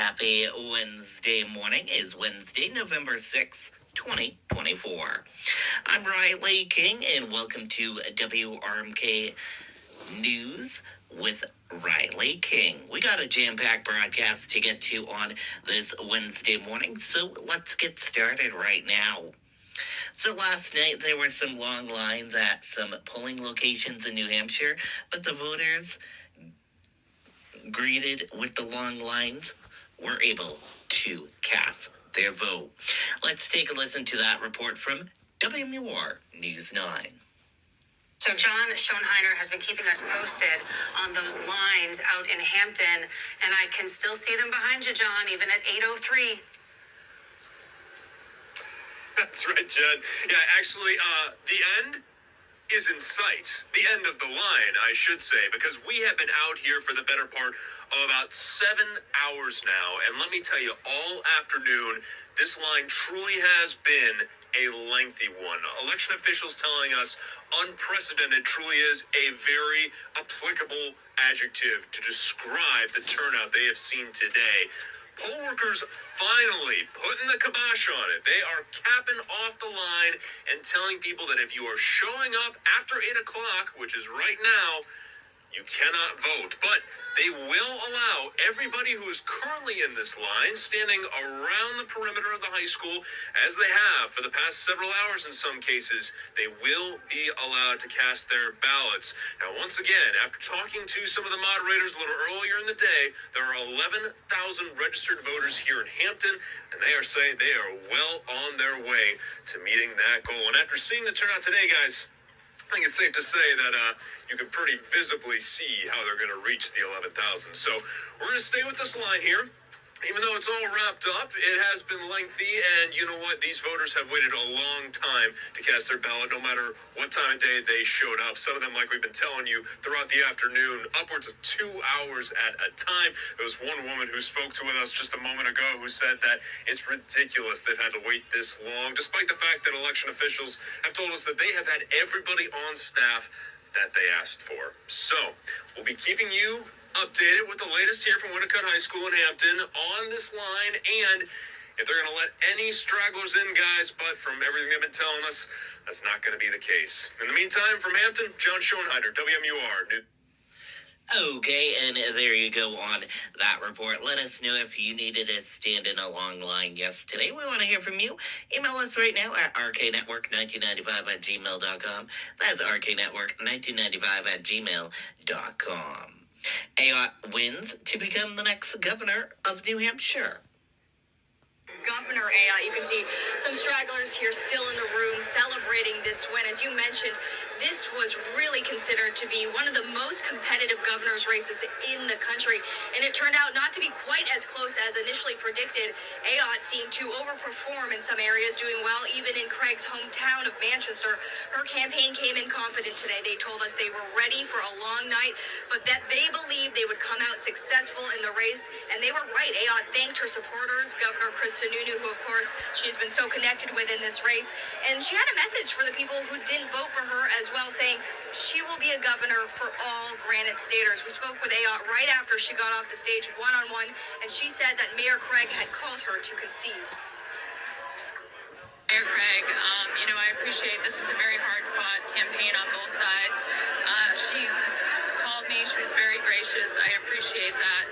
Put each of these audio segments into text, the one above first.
happy Wednesday morning. Is Wednesday, November 6th, 2024. I'm Riley King, and welcome to WRMK News with Riley King. We got a jam-packed broadcast to get to on this Wednesday morning, so let's get started right now. So last night there were some long lines at some polling locations in New Hampshire, but the voters greeted with the long lines were able to cast their vote. Let's take a listen to that report from WMUR News 9. So John Schoenheider has been keeping us posted on those lines out in Hampton, and I can still see them behind you, John, even at 8:03. That's right, Jen. Yeah, actually, the end is in sight. The end of the line, I should say, because we have been out here for the better part of about 7 hours now. And let me tell you, all afternoon, this line truly has been a lengthy one. Election officials telling us unprecedented truly is a very applicable adjective to describe the turnout they have seen today. Poll workers finally putting the kibosh on it. They are capping off the line and telling people that if you are showing up after 8 o'clock, which is right now, you cannot vote. But they will allow everybody who is currently in this line, standing around the perimeter of the high school, as they have for the past several hours in some cases, they will be allowed to cast their ballots. Now, once again, after talking to some of the moderators a little earlier in the day, there are 11,000 registered voters here in Hampton, and they are saying they are well on their way to meeting that goal. And after seeing the turnout today, guys, I think it's safe to say that you can pretty visibly see how they're going to reach the 11,000. So we're going to stay with this line here. Even though it's all wrapped up, it has been lengthy, and you know what? These voters have waited a long time to cast their ballot, no matter what time of day they showed up. Some of them, like we've been telling you, throughout the afternoon, upwards of 2 hours at a time. There was one woman who spoke to us just a moment ago who said that it's ridiculous they've had to wait this long, despite the fact that election officials have told us that they have had everybody on staff that they asked for. So, we'll be keeping you updated with the latest here from Winnicott High School in Hampton on this line, and if they're going to let any stragglers in, guys, but from everything they've been telling us, that's not going to be the case. In the meantime, from Hampton, John Schoenheider, WMUR. Okay, and there you go on that report. Let us know if you needed to stand in a long line yesterday. We want to hear from you. Email us right now at rknetwork1995@gmail.com. That's rknetwork1995@gmail.com. Ayotte wins to become the next governor of New Hampshire. Governor Ayotte, you can see some stragglers here still in the room celebrating this win. As you mentioned, this was really considered to be one of the most competitive governor's races in the country, and it turned out not to be quite as close as initially predicted. Ayotte seemed to overperform in some areas, doing well even in Craig's hometown of Manchester. Her campaign came in confident today. They told us they were ready for a long night, but that they believed they would come out successful in the race, and they were right. Ayotte thanked her supporters, Governor Chris Sununu, who of course she's been so connected with in this race, and she had a message for the people who didn't vote for her as well, saying she will be a governor for all Granite Staters. We spoke with Ayotte right after she got off the stage one-on-one, and she said that Mayor Craig had called her to concede. Mayor Craig, I appreciate this was a very hard-fought campaign on both sides. She called me. She was very gracious. I appreciate that,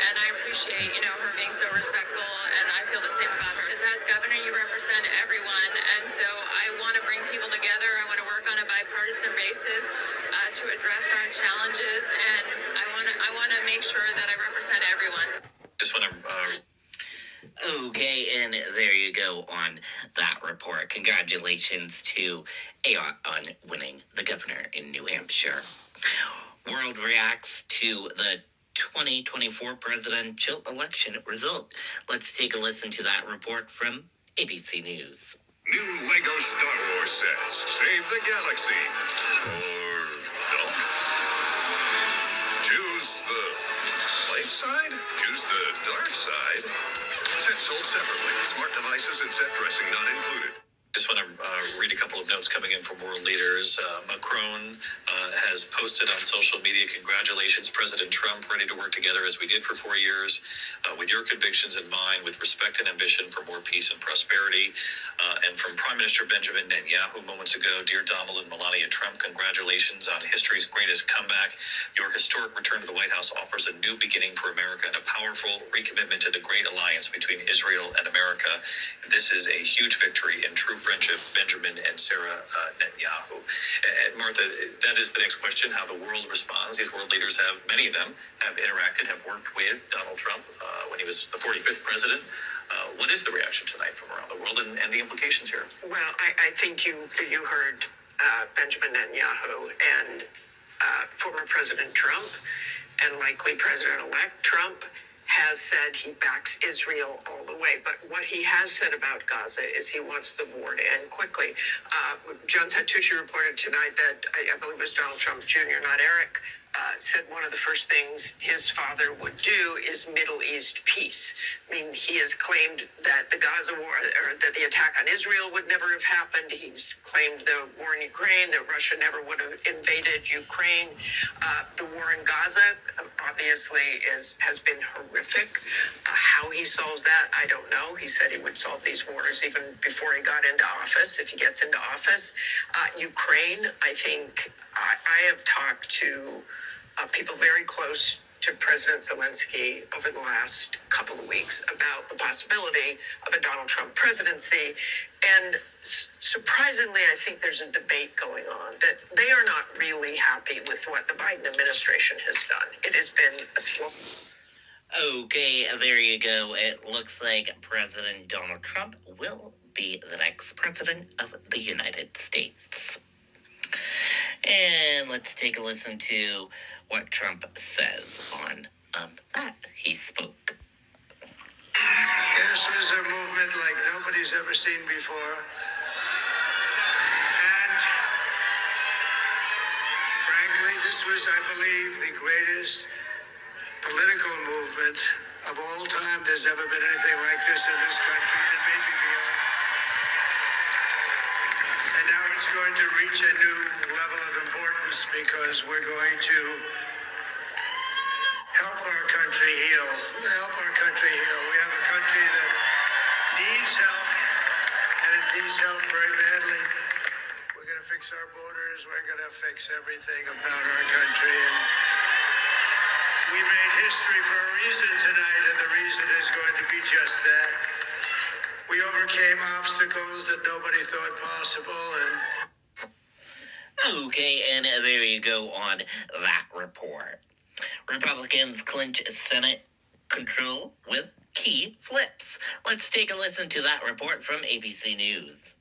and I appreciate, her being so respectful, and I feel the same about her. As governor, you represent everyone, and so I want to bring people together. I want to work on a bipartisan basis to address our challenges, and I want to make sure that I represent everyone. Just want to Okay, and there you go on that report. Congratulations to Ayotte on winning the governor in New Hampshire. World reacts to the 2024 presidential election result. Let's take a listen to that report from ABC News. New Lego Star Wars sets save the galaxy. Or don't. Choose the light side. Choose the dark side. Sets sold separately. Smart devices and set dressing not included. Just want to read a couple of notes coming in from world leaders. Macron has posted on social media, congratulations, President Trump, ready to work together as we did for 4 years, with your convictions in mind, with respect and ambition for more peace and prosperity. And from Prime Minister Benjamin Netanyahu moments ago, dear Donald and Melania Trump, congratulations on history's greatest comeback. Your historic return to the White House offers a new beginning for America and a powerful recommitment to the great alliance between Israel and America. This is a huge victory in true friendship, Benjamin and Sarah Netanyahu. And Martha, that is the next question, how the world responds. These world leaders have, many of them, have interacted, have worked with Donald Trump when he was the 45th president. What is the reaction tonight from around the world and the implications here? Well, I think you heard Benjamin Netanyahu and former President Trump and likely President-elect Trump has said he backs Israel all the way. But what he has said about Gaza is he wants the war to end quickly. John Santucci reported tonight that, I believe it was Donald Trump Jr., not Eric, said one of the first things his father would do is Middle East peace. I mean, he has claimed that the Gaza war, or that the attack on Israel would never have happened. He's claimed the war in Ukraine, that Russia never would have invaded Ukraine. The war in Gaza obviously has been horrific. How he solves that, I don't know. He said he would solve these wars even before he got into office, if he gets into office. Ukraine, I think, I have talked to people very close to President Zelensky over the last couple of weeks about the possibility of a Donald Trump presidency. And surprisingly, I think there's a debate going on that they are not really happy with what the Biden administration has done. It has been a slow... Okay, there you go. It looks like President Donald Trump will be the next president of the United States. And let's take a listen to what Trump says on that. He spoke. This is a movement like nobody's ever seen before. And frankly, this was, I believe, the greatest political movement of all time. There's never been anything like this in this country, and maybe beyond. And now it's going to reach a new level of importance because we're going to help our country heal. We're going to help our country heal. We have a country that needs help, and it needs help very badly. We're going to fix our borders. We're going to fix everything about our country. And we made history for a reason tonight, and the reason is going to be just that. We overcame obstacles that nobody thought possible, and... Okay, and there you go on that report. Republicans clinch Senate control with key flips. Let's take a listen to that report from ABC News.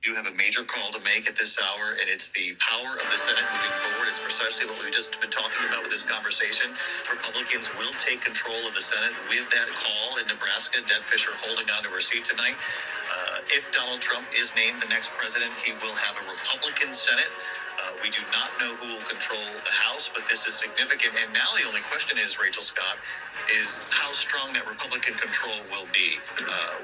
You have a major call to make at this hour, and it's the power of the Senate moving forward. It's precisely what we've just been talking about with this conversation. Republicans will take control of the Senate with that call in Nebraska. Deb Fischer holding on to her seat tonight. If Donald Trump is named the next president, he will have a Republican Senate. We do not know who will control the House, but this is significant. And now the only question is, Rachel Scott, is how strong that Republican control will be.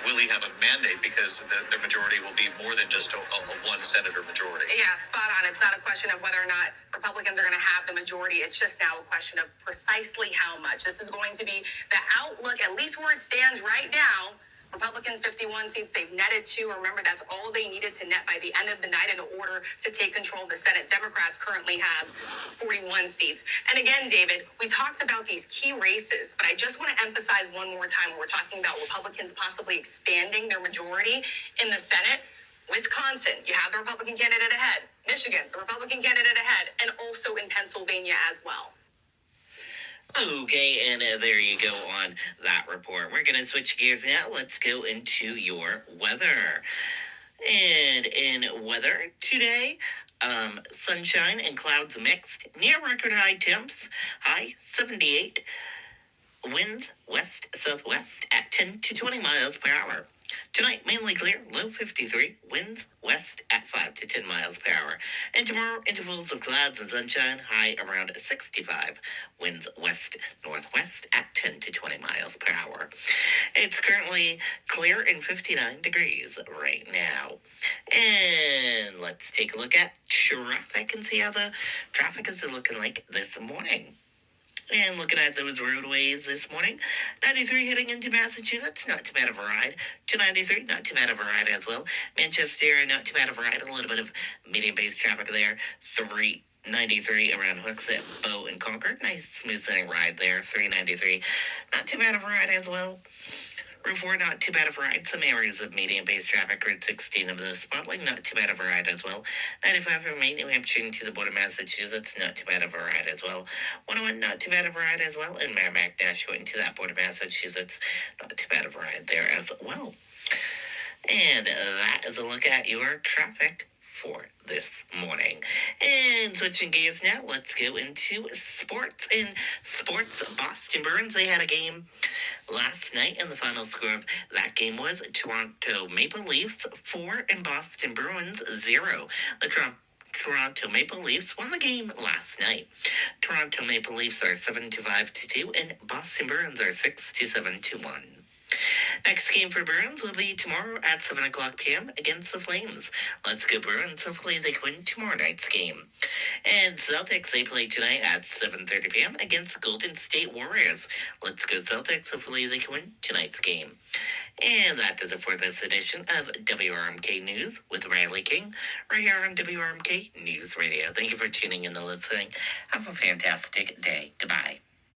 Will he have a mandate? Because the majority will be more than just a one senator majority. Yeah, spot on. It's not a question of whether or not Republicans are going to have the majority. It's just now a question of precisely how much. This is going to be the outlook, at least where it stands right now. Republicans 51 seats, they've netted 2. Remember, that's all they needed to net by the end of the night in order to take control of the Senate. Democrats currently have 41 seats. And again, David, we talked about these key races, but I just want to emphasize one more time when we're talking about Republicans possibly expanding their majority in the Senate. Wisconsin, you have the Republican candidate ahead. Michigan, the Republican candidate ahead. And also in Pennsylvania as well. Okay, and there you go on that report. We're going to switch gears now. Let's go into your weather. And in weather today, sunshine and clouds mixed, near record high temps, high 78, winds west-southwest at 10 to 20 miles per hour. Tonight, mainly clear, low 53, winds west at 5 to 10 miles per hour. And tomorrow, intervals of clouds and sunshine, high around 65, winds west-northwest at 10 to 20 miles miles per hour. It's currently clear and 59 degrees right now. And let's take a look at traffic and see how the traffic is looking like this morning. And looking at those roadways this morning, 93 heading into Massachusetts, not too bad of a ride. 293, not too bad of a ride as well. Manchester, not too bad of a ride. A little bit of medium-based traffic there. 393 around Hooksett, Bow, and Concord. Nice smooth sailing ride there. 393, not too bad of a ride as well. Route 4, not too bad of a ride. Some areas of medium-based traffic. Route 16 of the Spotlight, not too bad of a ride as well. 95 from Maine, New Hampshire to the border of Massachusetts, not too bad of a ride as well. 101, not too bad of a ride as well. And Merrimack Nashua into that border of Massachusetts, not too bad of a ride there as well. And that is a look at your traffic for this morning. And switching gears now, let's go into sports. In sports, Boston Bruins, they had a game last night, and the final score of that game was Toronto Maple Leafs 4 and Boston Bruins 0. The Toronto Maple Leafs won the game last night. Toronto Maple Leafs are 7-5-2, and Boston Bruins are 6-7-1. Next game for Bruins will be tomorrow at 7 o'clock p.m. against the Flames. Let's go Bruins. Hopefully they can win tomorrow night's game. And Celtics, they play tonight at 7:30 p.m. against the Golden State Warriors. Let's go Celtics. Hopefully they can win tonight's game. And that does it for this edition of WRMK News with Riley King, right here on WRMK News Radio. Thank you for tuning in and listening. Have a fantastic day. Goodbye.